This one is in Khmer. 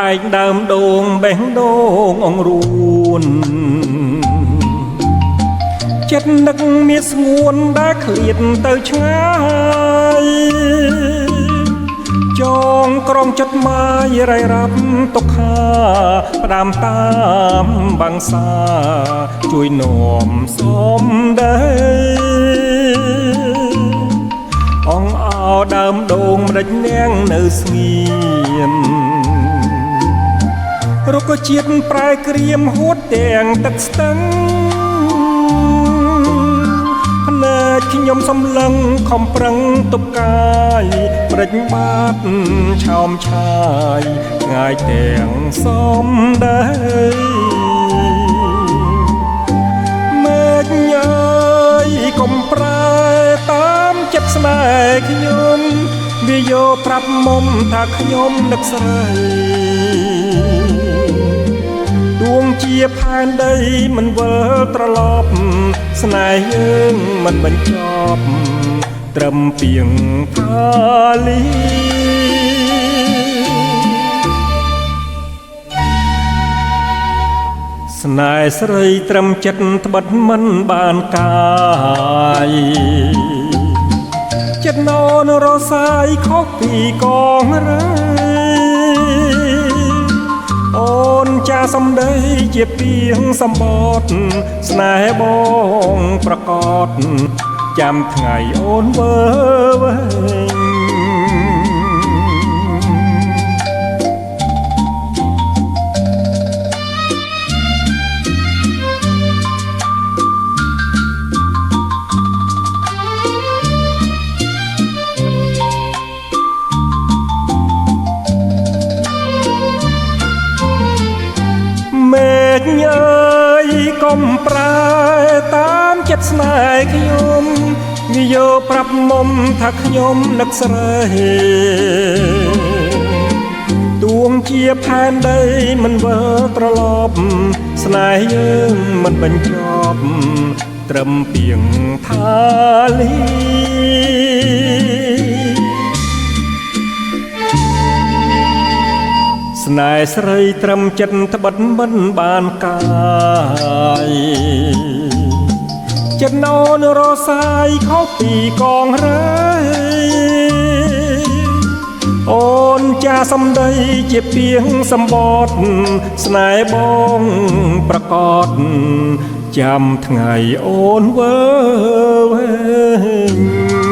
ឯងដើមដូងបេះដូងអង្រួនចិត្តនឹកមានស្ងួនដែលឃ្លាតទៅឆ្ងាយចងក្រងចិត្តម៉ាយរៃរាប់ទុកខាផ្ដាំតាមបាំងសាជួយនាំសំដីអងអោដើមដូងម្ដេចនាងនៅស្ងៀមរុក្ខជាតិប្រែក្រៀមហួតទាំងទឹកស្ទឹងភ្នែកខ្ញុំសំឡឹងខំប្រឹងទប់កាយព្រិចបាត់ឆោមឆាយឆ្ងាយទាំងសំដីមេឃញ៉ាយកុំប្រែតាមចិត្តស្នេហ៍ខ្ញុំវាយកប្រាប់មុំថាខ្ញុំនឹកស្រីដួងជាផែនដីមិនវិលត្រឡប់ស្នេហ៍យើងមិនបញ្ចប់ត្រឹមពីងផាលីស្នេហ៍ស្រីត្រឹមចិត្តត្បិតមិនបានកាយចិត្តណនរសាយខុសពីកងរើអូនចាសំដីជាពីងសម្បត្តិស្នេហ៍បងប្រកបចាំថ្ងៃអូនវើវិញមេឃញ៉ាយកុំប្រែតាមចិត្តស្នេហ៍ខ្ញុំវាយកប្រាប់មុំថាខ្ញុំនឹកស្រីដួងជាផែនដីមិនវិលត្រឡប់ស្នេហ៍យើងមិនបញ្ចប់ត្រឹមពីងថាលីស្នេហ៍ស្រីត្រឹមចិត្តត្បិតមិនបានកាយចិត្តណនរសាយខុសពីកងរើអូនចាសំដីជាពីងសម្បត្តិស្នេហ៍បងប្រកបចាំថ្ងៃអូនវើវិញ